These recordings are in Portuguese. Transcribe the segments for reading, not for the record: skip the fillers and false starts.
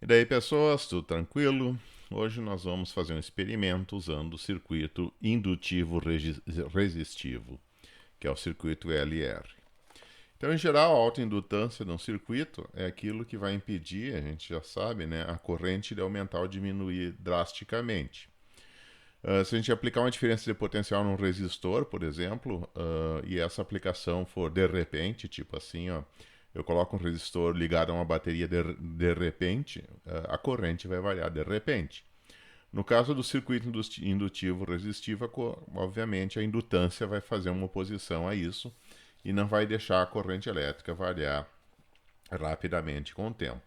daí, pessoas, tudo tranquilo? Hoje nós vamos fazer um experimento usando o circuito indutivo resistivo, que é o circuito LR. Então, em geral, a autoindutância de um circuito é aquilo que vai impedir, a gente já sabe, né, a corrente de aumentar ou diminuir drasticamente. Se a gente aplicar uma diferença de potencial num resistor, por exemplo, e essa aplicação for de repente, tipo assim, ó, eu coloco um resistor ligado a uma bateria de repente, a corrente vai variar de repente. No caso do circuito indutivo resistivo, obviamente a indutância vai fazer uma oposição a isso e não vai deixar a corrente elétrica variar rapidamente com o tempo.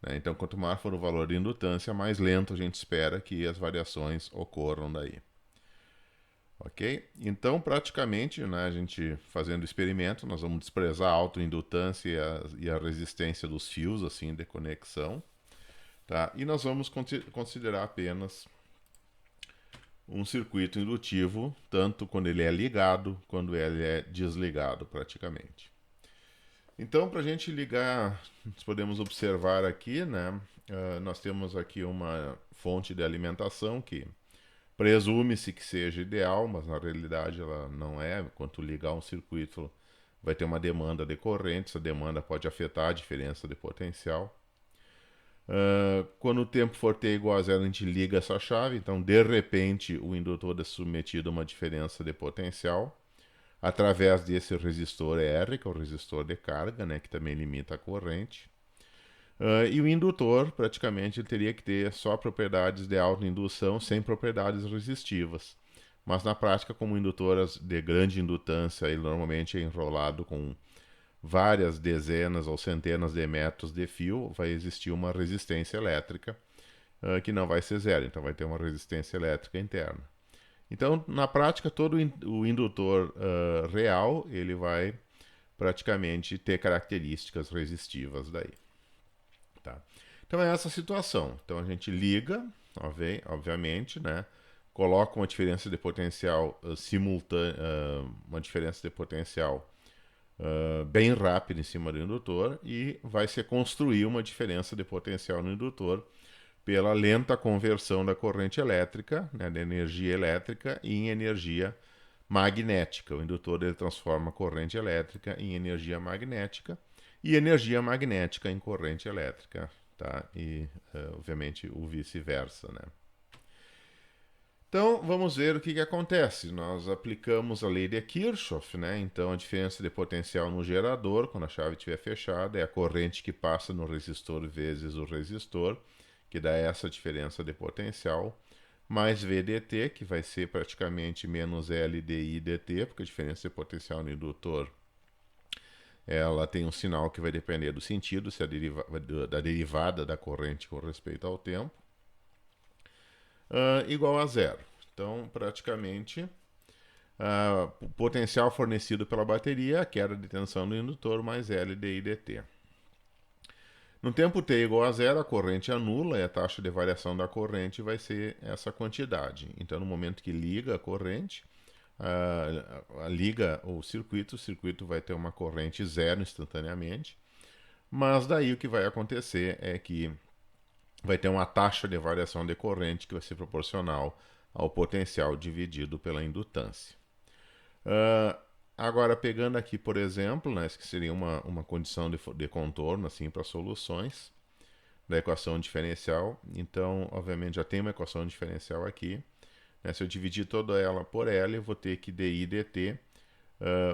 Então, quanto maior for o valor de indutância, mais lento a gente espera que as variações ocorram daí. Ok? Então, praticamente, né, a gente fazendo o experimento, nós vamos desprezar a autoindutância e a resistência dos fios assim de conexão. Tá? E nós vamos considerar apenas um circuito indutivo, tanto quando ele é ligado, quando ele é desligado, praticamente. Então, para a gente ligar, nós podemos observar aqui, né? Nós temos aqui uma fonte de alimentação que presume-se que seja ideal, mas na realidade ela não é. Quando ligar um circuito, vai ter uma demanda de corrente, essa demanda pode afetar a diferença de potencial. Quando o tempo for t igual a zero, a gente liga essa chave, então de repente o indutor é submetido a uma diferença de potencial através desse resistor R, que é o resistor de carga, né, que também limita a corrente. E o indutor, praticamente, ele teria que ter só propriedades de autoindução, sem propriedades resistivas. Mas na prática, como indutor de grande indutância, ele normalmente é enrolado com várias dezenas ou centenas de metros de fio, vai existir uma resistência elétrica que não vai ser zero, então vai ter uma resistência elétrica interna. Então, na prática, todo o indutor real ele vai praticamente ter características resistivas daí. Tá? Então é essa a situação. Então a gente liga, obviamente, né? Coloca uma diferença de potencial simultânea, uma diferença de potencial bem rápida em cima do indutor e vai se construir uma diferença de potencial no indutor pela lenta conversão da corrente elétrica, né, da energia elétrica, em energia magnética. O indutor ele transforma a corrente elétrica em energia magnética e energia magnética em corrente elétrica, tá? E, obviamente, o vice-versa, né? Então, vamos ver o que acontece. Nós aplicamos a lei de Kirchhoff, né? Então, a diferença de potencial no gerador, quando a chave estiver fechada, é a corrente que passa no resistor vezes o resistor, que dá essa diferença de potencial, mais VDT, que vai ser praticamente menos LDI dt, porque a diferença de potencial no indutor ela tem um sinal que vai depender do sentido, se da derivada da corrente com respeito ao tempo, igual a zero. Então, praticamente, o potencial fornecido pela bateria é a queda de tensão do indutor mais LDI dt. No tempo t igual a zero, a corrente é nula e a taxa de variação da corrente vai ser essa quantidade. Então, no momento que liga a corrente, liga o circuito vai ter uma corrente zero instantaneamente, mas daí o que vai acontecer é que vai ter uma taxa de variação de corrente que vai ser proporcional ao potencial dividido pela indutância. Agora, pegando aqui, por exemplo, né, que seria uma condição de contorno assim, para soluções da equação diferencial. Então, obviamente, já tem uma equação diferencial aqui. Né, se eu dividir toda ela por L, eu vou ter que di dt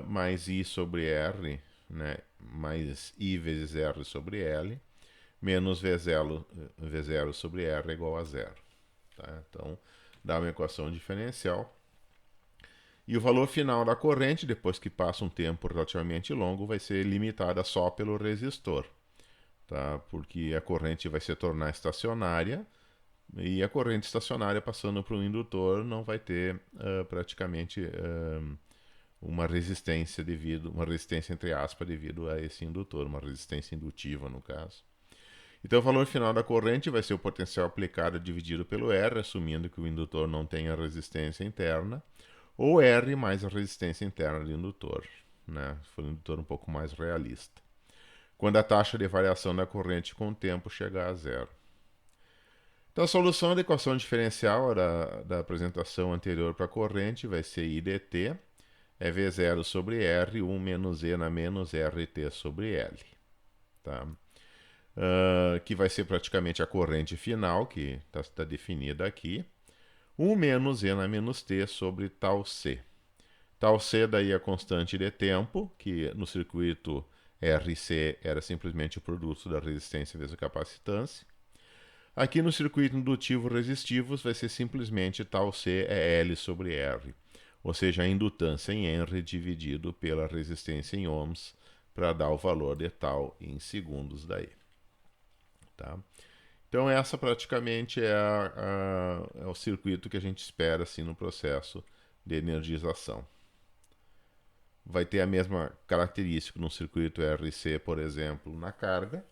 mais I sobre R, né, mais I vezes R sobre L, menos V0 sobre R é igual a zero. Tá? Então, dá uma equação diferencial. E o valor final da corrente, depois que passa um tempo relativamente longo, vai ser limitada só pelo resistor. Tá? Porque a corrente vai se tornar estacionária, e a corrente estacionária passando para o indutor não vai ter praticamente uma resistência entre aspas, devido a esse indutor, uma resistência indutiva no caso. Então o valor final da corrente vai ser o potencial aplicado dividido pelo R, assumindo que o indutor não tenha resistência interna, ou R mais a resistência interna do indutor, né? Se for um indutor um pouco mais realista. Quando a taxa de variação da corrente com o tempo chegar a zero. Então, a solução da equação diferencial da apresentação anterior para a corrente vai ser I dt, é V0 sobre R, 1 menos E na menos RT sobre L. Tá? Que vai ser praticamente a corrente final, que está definida aqui. 1 menos E na menos T sobre tal C. Tal C daí é a constante de tempo, que no circuito RC era simplesmente o produto da resistência vezes a capacitância. Aqui no circuito indutivo resistivo vai ser simplesmente tal C é L sobre R, ou seja, a indutância em Henry dividido pela resistência em ohms para dar o valor de tal em segundos daí. Tá? Então essa praticamente é o circuito que a gente espera assim, no processo de energização. Vai ter a mesma característica no circuito RC, por exemplo, na carga,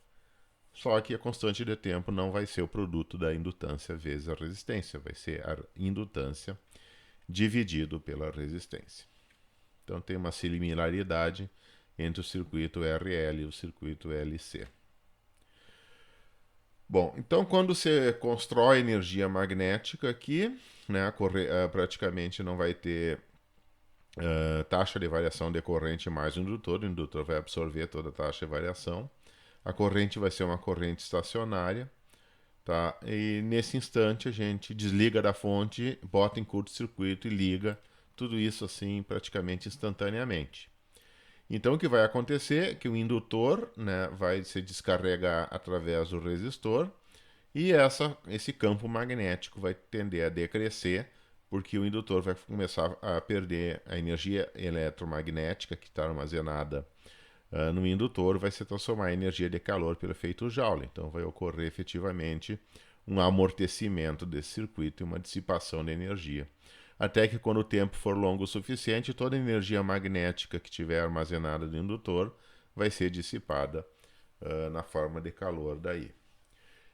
só que a constante de tempo não vai ser o produto da indutância vezes a resistência, vai ser a indutância dividido pela resistência. Então tem uma similaridade entre o circuito RL e o circuito LC. Bom, então quando você constrói energia magnética aqui, né, praticamente não vai ter taxa de variação decorrente mais do indutor, o indutor vai absorver toda a taxa de variação. A corrente vai ser uma corrente estacionária, tá? E nesse instante a gente desliga da fonte, bota em curto-circuito e liga, tudo isso assim praticamente instantaneamente. Então o que vai acontecer é que o indutor, né, vai se descarregar através do resistor e esse campo magnético vai tender a decrescer, porque o indutor vai começar a perder a energia eletromagnética que está armazenada no indutor, vai se transformar em energia de calor pelo efeito Joule. Então vai ocorrer efetivamente um amortecimento desse circuito e uma dissipação de energia. Até que quando o tempo for longo o suficiente, toda a energia magnética que estiver armazenada no indutor vai ser dissipada na forma de calor daí.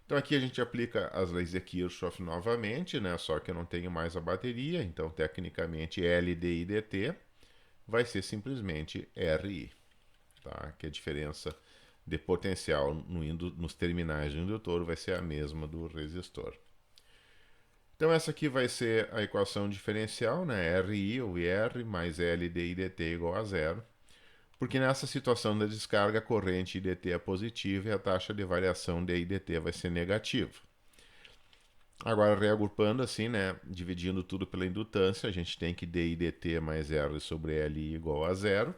Então aqui a gente aplica as leis de Kirchhoff novamente, né? Só que eu não tenho mais a bateria, então tecnicamente L dI dt vai ser simplesmente RI, tá? Que a diferença de potencial nos terminais do indutor vai ser a mesma do resistor. Então essa aqui vai ser a equação diferencial, né? RI ou IR mais L dI dt igual a zero. Porque nessa situação da descarga, a corrente IDT é positiva e a taxa de variação de IDT vai ser negativa. Agora, reagrupando assim, né, dividindo tudo pela indutância, a gente tem que dIDT mais R sobre Li igual a zero.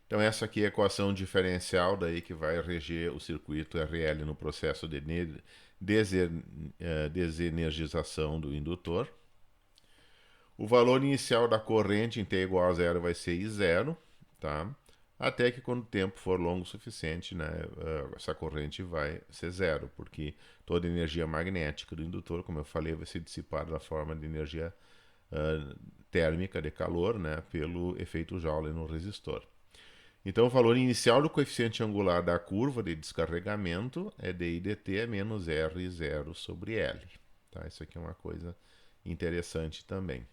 Então essa aqui é a equação diferencial daí que vai reger o circuito RL no processo de desenergização do indutor. O valor inicial da corrente em T igual a zero vai ser I0. Tá? Até que quando o tempo for longo o suficiente, né, essa corrente vai ser zero, porque toda a energia magnética do indutor, como eu falei, vai ser dissipada na forma de energia térmica de calor, né, pelo efeito Joule no resistor. Então o valor inicial do coeficiente angular da curva de descarregamento é dI dt menos R0 sobre L. Tá? Isso aqui é uma coisa interessante também.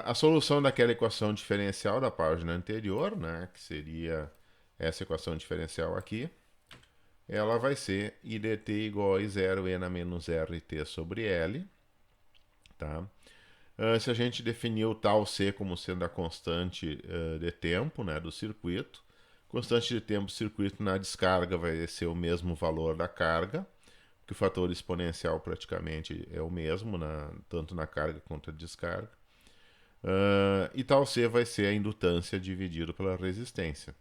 A solução daquela equação diferencial da página anterior, né, que seria essa equação diferencial aqui, ela vai ser I dt igual a I0 E na menos RT sobre L. Tá? Se a gente definir o tal C como sendo a constante de tempo, né, do circuito, constante de tempo do circuito na descarga vai ser o mesmo valor da carga, porque o fator exponencial praticamente é o mesmo, tanto na carga quanto na descarga. E tal C vai ser a indutância dividido pela resistência.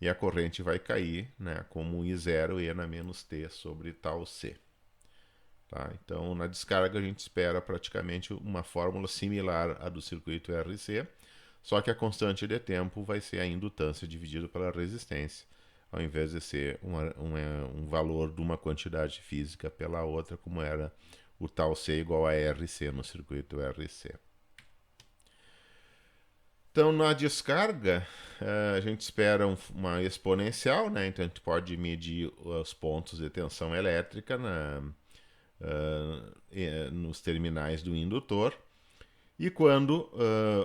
E a corrente vai cair, né, como I0 E na menos T sobre tal C. Tá? Então, na descarga, a gente espera praticamente uma fórmula similar à do circuito RC, só que a constante de tempo vai ser a indutância dividido pela resistência, ao invés de ser um valor de uma quantidade física pela outra, como era o tal C igual a RC no circuito RC. Então, na descarga, a gente espera uma exponencial, né? Então a gente pode medir os pontos de tensão elétrica nos terminais do indutor. E quando,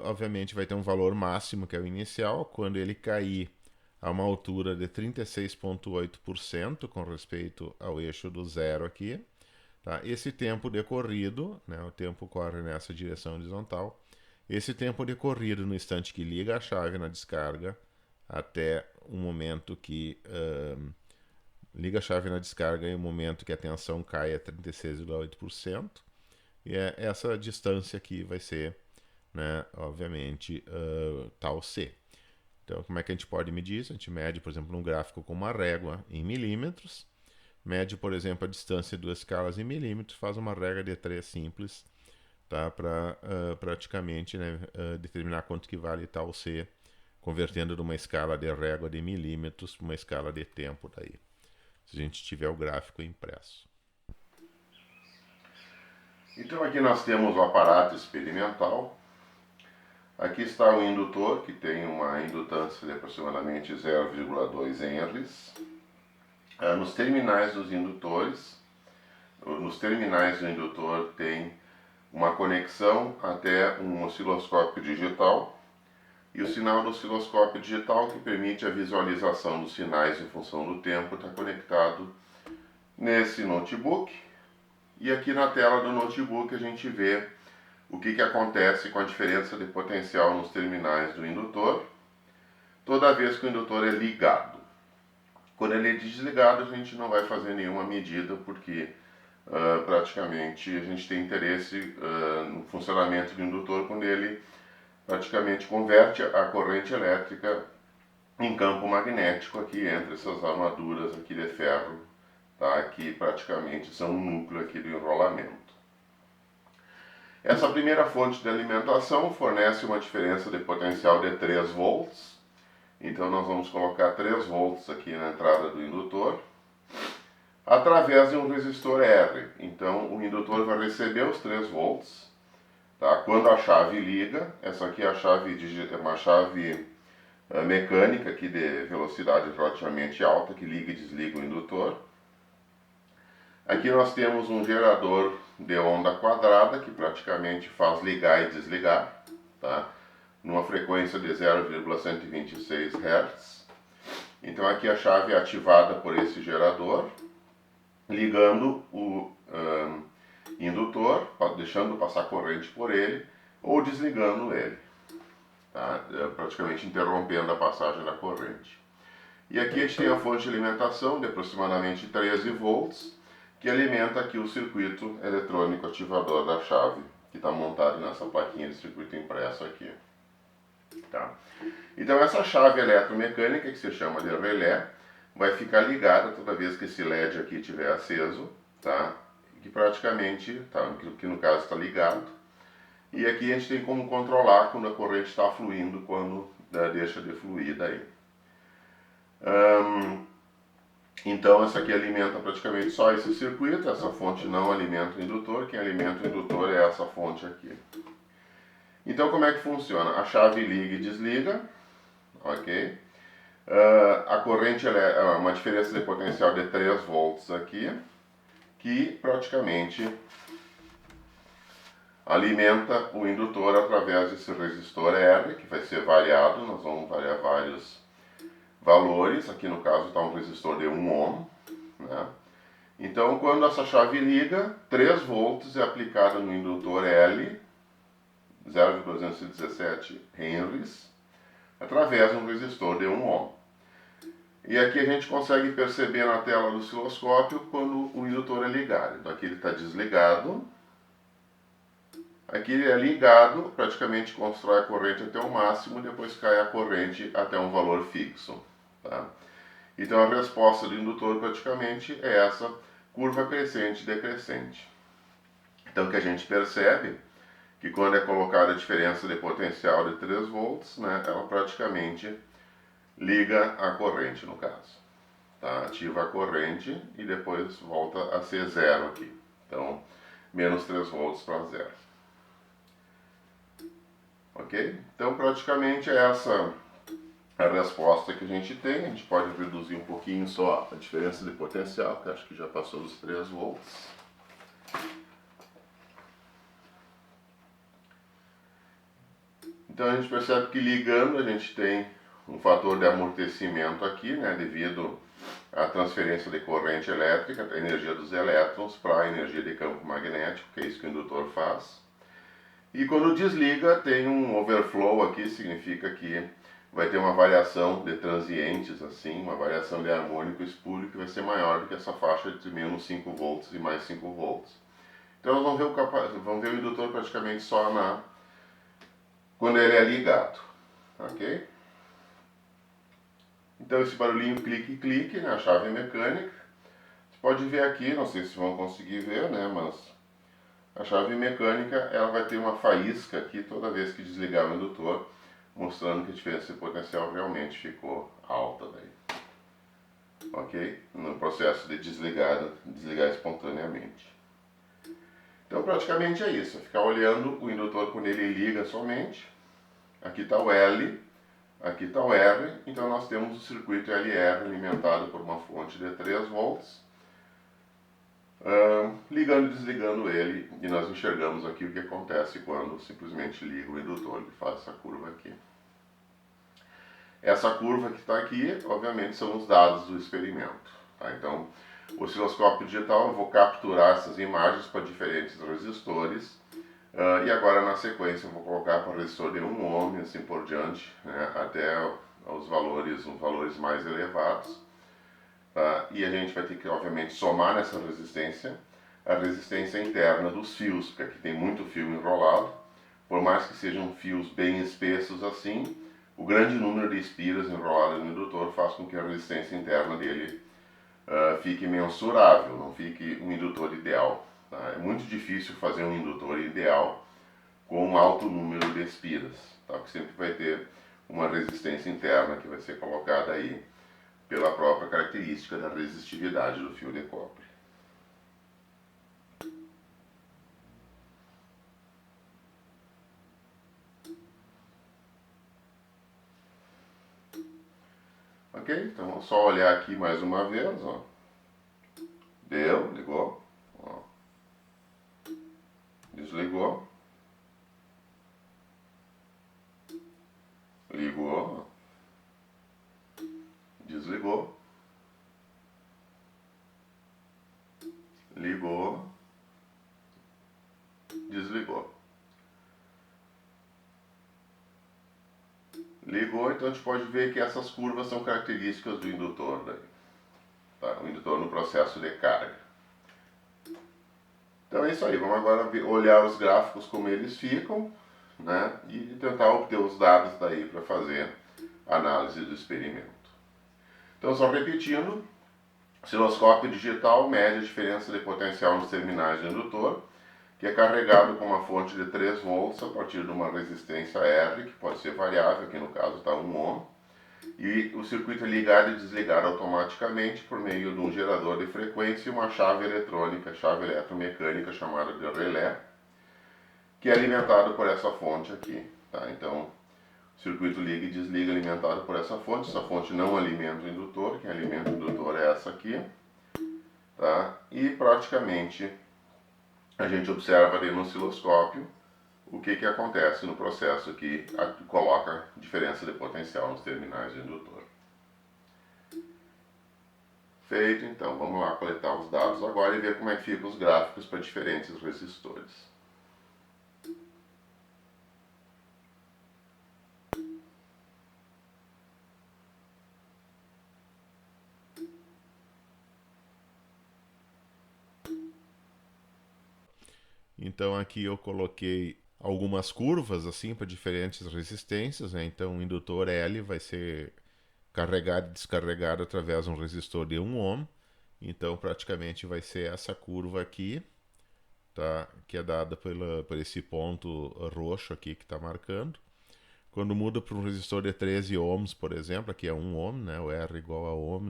obviamente, vai ter um valor máximo, que é o inicial, quando ele cair a uma altura de 36,8% com respeito ao eixo do zero aqui, Tá? Esse tempo decorrido, né, o tempo corre nessa direção horizontal, esse tempo decorrido no instante que liga a chave na descarga até o momento que liga a chave na descarga e o momento que a tensão cai a 36,8%, e essa distância aqui vai ser, né, obviamente, tal C. Então, como é que a gente pode medir isso? A gente mede, por exemplo, num gráfico com uma régua em milímetros, mede, por exemplo, a distância de duas escalas em milímetros, faz uma regra de 3 simples, tá? Para praticamente, né, determinar quanto que vale tal C, convertendo de uma escala de régua de milímetros para uma escala de tempo daí, se a gente tiver o gráfico impresso. Então aqui nós temos o aparato experimental. Aqui está o indutor, que tem uma indutância de aproximadamente 0,2 Henries. Nos terminais dos indutores, nos terminais do indutor tem uma conexão até um osciloscópio digital, e o sinal do osciloscópio digital, que permite a visualização dos sinais em função do tempo, está conectado nesse notebook. E aqui na tela do notebook a gente vê o que acontece com a diferença de potencial nos terminais do indutor toda vez que o indutor é ligado. Quando ele é desligado, a gente não vai fazer nenhuma medida, porque praticamente a gente tem interesse no funcionamento do indutor quando ele praticamente converte a corrente elétrica em campo magnético aqui entre essas armaduras aqui de ferro, tá? Que praticamente são o núcleo aqui do enrolamento. Essa primeira fonte de alimentação fornece uma diferença de potencial de 3 volts. Então nós vamos colocar 3 volts aqui na entrada do indutor, através de um resistor R. Então o indutor vai receber os 3 volts, tá? Quando a chave liga. Essa aqui é uma chave mecânica aqui de velocidade relativamente alta, que liga e desliga o indutor. Aqui nós temos um gerador de onda quadrada, que praticamente faz ligar e desligar, tá? Numa frequência de 0,126 Hz. Então aqui a chave é ativada por esse gerador, ligando o indutor, deixando passar corrente por ele, ou desligando ele, tá? Praticamente interrompendo a passagem da corrente. E aqui a gente tem a fonte de alimentação de aproximadamente 13 volts, que alimenta aqui o circuito eletrônico ativador da chave, que está montado nessa plaquinha de circuito impresso aqui. Tá? Então essa chave eletromecânica, que se chama de relé, vai ficar ligada toda vez que esse LED aqui estiver aceso, tá? Que praticamente, tá, que no caso está ligado. E aqui a gente tem como controlar quando a corrente está fluindo, quando deixa de fluir daí. Então essa aqui alimenta praticamente só esse circuito, essa fonte não alimenta o indutor, quem alimenta o indutor é essa fonte aqui. Então como é que funciona? A chave liga e desliga, ok? A corrente é uma diferença de potencial de 3 volts aqui, que praticamente alimenta o indutor através desse resistor R, que vai ser variado. Nós vamos variar vários valores. Aqui no caso está um resistor de 1 ohm, né? Então quando essa chave liga, 3 volts é aplicada no indutor L, 0,217 Henries, através de um resistor de 1 ohm. E aqui a gente consegue perceber na tela do osciloscópio quando o indutor é ligado. Então aqui ele está desligado, aqui ele é ligado, praticamente constrói a corrente até o máximo, depois cai a corrente até um valor fixo, tá? Então a resposta do indutor praticamente é essa curva crescente e decrescente. Então o que a gente percebe que quando é colocada a diferença de potencial de 3 volts, né, ela praticamente liga a corrente no caso, tá? Ativa a corrente e depois volta a ser zero aqui. Então, menos 3 volts para zero. Ok? Então, praticamente é essa a resposta que a gente tem. A gente pode reduzir um pouquinho só a diferença de potencial, que acho que já passou dos 3 volts. Então a gente percebe que ligando a gente tem um fator de amortecimento aqui, né, devido a transferência de corrente elétrica, da energia dos elétrons para a energia de campo magnético, que é isso que o indutor faz. E quando desliga, tem um overflow aqui, significa que vai ter uma variação de transientes, assim, uma variação de harmônico espúrio que vai ser maior do que essa faixa de menos 5 volts e mais 5 volts. Então nós vamos ver o indutor praticamente só quando ele é ligado, ok? Então esse barulhinho clique-clique, né, a chave mecânica. Você pode ver aqui, não sei se vão conseguir ver, né, mas a chave mecânica ela vai ter uma faísca aqui toda vez que desligar o indutor, mostrando que a diferença de potencial realmente ficou alta daí. Ok? No processo de desligar espontaneamente. Então praticamente é isso, ficar olhando o indutor quando ele liga somente. Aqui está o L, aqui está o R, então nós temos o circuito LR alimentado por uma fonte de 3 volts, ligando e desligando ele, e nós enxergamos aqui o que acontece quando simplesmente liga o indutor, ele faz essa curva aqui. Essa curva que está aqui, obviamente, são os dados do experimento. Tá? Então, o osciloscópio digital, eu vou capturar essas imagens para diferentes resistores, e agora na sequência eu vou colocar para o resistor de 1 ohm e assim por diante, né, até os valores mais elevados. Tá? E a gente vai ter que, obviamente, somar nessa resistência a resistência interna dos fios, porque aqui tem muito fio enrolado. Por mais que sejam fios bem espessos assim, o grande número de espiras enroladas no indutor faz com que a resistência interna dele fique mensurável, não fique um indutor ideal. Tá? É muito difícil fazer um indutor ideal com um alto número de espiras, tá? Porque sempre vai ter uma resistência interna que vai ser colocada aí pela própria característica da resistividade do fio de cobre. Ok? Então é só olhar aqui mais uma vez, ó. Deu, ligou, ó. Desligou, ligou, desligou, ligou, desligou. Ligou, então a gente pode ver que essas curvas são características do indutor daí. Tá? O indutor no processo de carga. Então é isso aí, vamos agora olhar os gráficos como eles ficam, né, e tentar obter os dados daí para fazer a análise do experimento. Então só repetindo, osciloscópio digital mede a diferença de potencial nos terminais do indutor, que é carregado com uma fonte de 3 volts a partir de uma resistência R, que pode ser variável, aqui no caso está 1 ohm, e o circuito é ligado e desligado automaticamente por meio de um gerador de frequência e uma chave eletrônica, chave eletromecânica chamada de relé, que é alimentado por essa fonte aqui. Tá? Então, o circuito liga e desliga alimentado por essa fonte não alimenta o indutor, quem alimenta o indutor é essa aqui. Tá? E praticamente a gente observa ali no osciloscópio o que acontece no processo que coloca diferença de potencial nos terminais do indutor. Feito, então, vamos lá coletar os dados agora e ver como é que ficam os gráficos para diferentes resistores. Então aqui eu coloquei algumas curvas assim para diferentes resistências, né? Então o indutor L vai ser carregado e descarregado através de um resistor de 1 ohm. Então praticamente vai ser essa curva aqui, tá? Que é dada por esse ponto roxo aqui que está marcando. Quando muda para um resistor de 13 ohms, por exemplo, aqui é 1 ohm, né? O R igual a ohm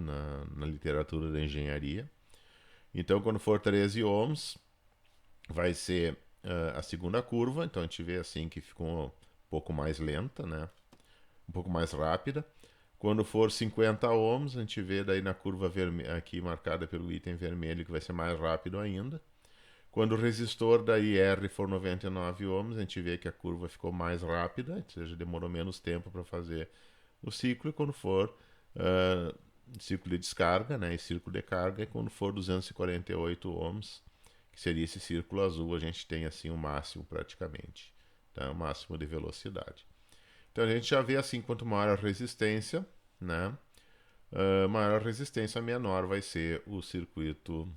na literatura da engenharia. Então quando for 13 ohms, vai ser a segunda curva, então a gente vê assim que ficou um pouco mais lenta, né? Um pouco mais rápida. Quando for 50 ohms, a gente vê daí na curva aqui marcada pelo item vermelho que vai ser mais rápido ainda. Quando o resistor da IR for 99 ohms, a gente vê que a curva ficou mais rápida, ou seja, demorou menos tempo para fazer o ciclo. E quando for círculo de descarga, né, e círculo de carga, e quando for 248 ohms, que seria esse círculo azul, a gente tem assim o máximo praticamente, tá? O máximo de velocidade. Então a gente já vê assim, quanto maior a resistência, né, maior a resistência, menor vai ser o circuito,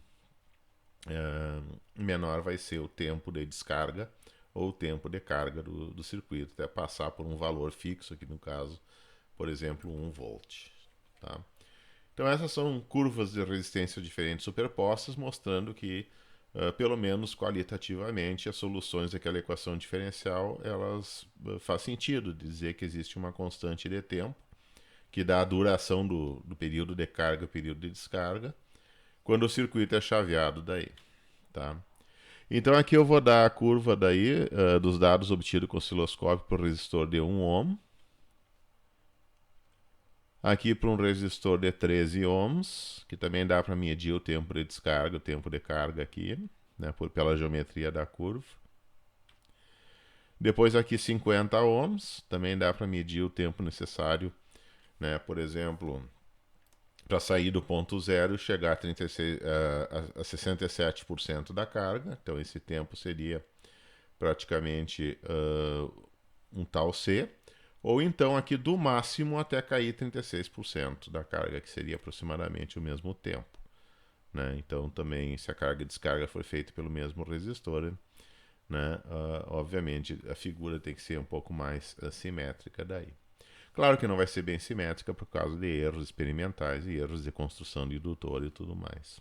menor vai ser o tempo de descarga ou o tempo de carga do circuito, até passar por um valor fixo, aqui no caso, por exemplo, 1 volt. Tá? Então essas são curvas de resistência diferentes superpostas, mostrando que, pelo menos qualitativamente, as soluções daquela equação diferencial, elas faz sentido dizer que existe uma constante de tempo, que dá a duração do período de carga e período de descarga, quando o circuito é chaveado daí. Tá? Então aqui eu vou dar a curva daí, dos dados obtidos com o osciloscópio para o resistor de 1 ohm. Aqui para um resistor de 13 ohms, que também dá para medir o tempo de descarga, o tempo de carga aqui, né, pela geometria da curva. Depois aqui 50 ohms, também dá para medir o tempo necessário, né, por exemplo, para sair do ponto zero e chegar a, 36, a 67% da carga. Então esse tempo seria praticamente um tal C. Ou então aqui do máximo até cair 36% da carga, que seria aproximadamente o mesmo tempo. Né? Então também, se a carga e descarga for feita pelo mesmo resistor, né, obviamente a figura tem que ser um pouco mais simétrica daí. Claro que não vai ser bem simétrica por causa de erros experimentais e erros de construção de indutor e tudo mais.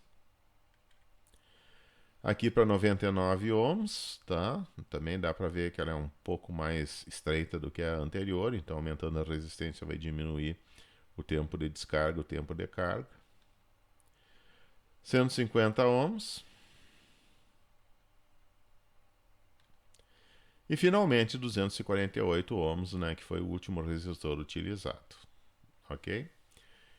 Aqui para 99 ohms, tá? Também dá para ver que ela é um pouco mais estreita do que a anterior, então aumentando a resistência vai diminuir o tempo de descarga, o tempo de carga. 150 ohms. E finalmente 248 ohms, né, que foi o último resistor utilizado. Ok?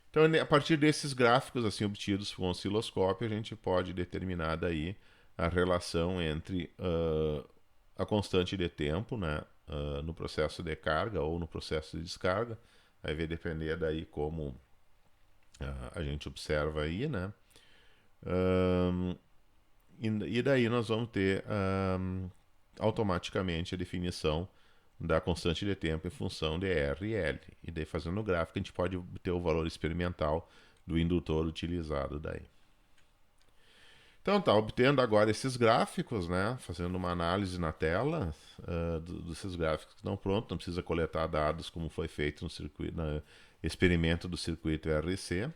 Então, a partir desses gráficos assim obtidos com o osciloscópio, a gente pode determinar daí a relação entre a constante de tempo, né, no processo de carga ou no processo de descarga. Aí vai depender daí como a gente observa aí, né? E daí nós vamos ter automaticamente a definição da constante de tempo em função de R e L. E daí, fazendo o gráfico, a gente pode obter o valor experimental do indutor utilizado daí. Então tá, obtendo agora esses gráficos, né, fazendo uma análise na tela desses gráficos que estão prontos, não precisa coletar dados como foi feito no circuito, no experimento do circuito RC.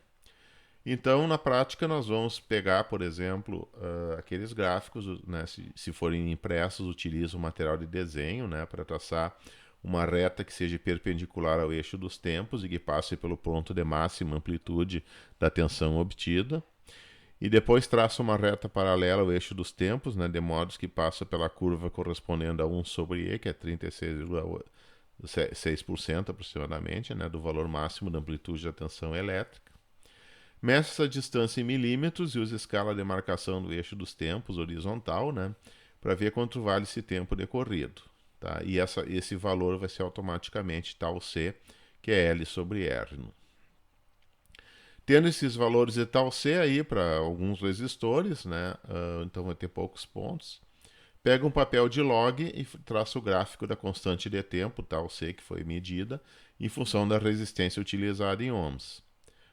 Então, na prática, nós vamos pegar, por exemplo, aqueles gráficos, né, se forem impressos, utiliza o material de desenho, né, para traçar uma reta que seja perpendicular ao eixo dos tempos e que passe pelo ponto de máxima amplitude da tensão obtida. E depois traça uma reta paralela ao eixo dos tempos, né, de modo que passa pela curva correspondendo a 1 sobre E, que é 36,6% aproximadamente, né, do valor máximo da amplitude da tensão elétrica. Meça essa distância em milímetros e usa a escala de marcação do eixo dos tempos horizontal, né, para ver quanto vale esse tempo decorrido. Tá? E esse valor vai ser automaticamente tal C, que é L sobre R. Tendo esses valores de tal C aí para alguns resistores, né, então vai ter poucos pontos, pega um papel de log e traça o gráfico da constante de tempo, tal C, que foi medida, em função da resistência utilizada em ohms.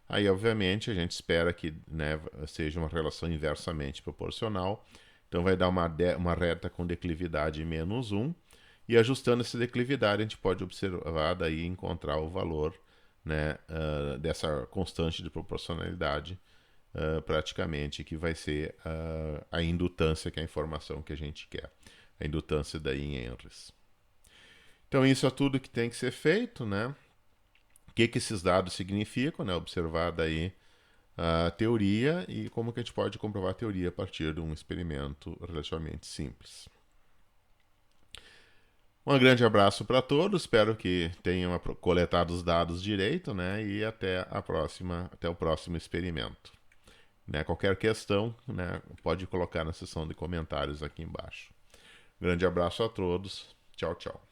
Aí, obviamente, a gente espera que, né, seja uma relação inversamente proporcional. Então, vai dar uma reta com declividade menos 1. E ajustando essa declividade, a gente pode observar daí encontrar o valor, né, dessa constante de proporcionalidade, praticamente, que vai ser a indutância, que é a informação que a gente quer. A indutância daí em Henrys. Então, isso é tudo que tem que ser feito, né? O que esses dados significam, né? Observar daí a teoria e como que a gente pode comprovar a teoria a partir de um experimento relativamente simples. Um grande abraço para todos, espero que tenham coletado os dados direito, né? E até o próximo experimento. Né? Qualquer questão, né, pode colocar na seção de comentários aqui embaixo. Grande abraço a todos, tchau, tchau.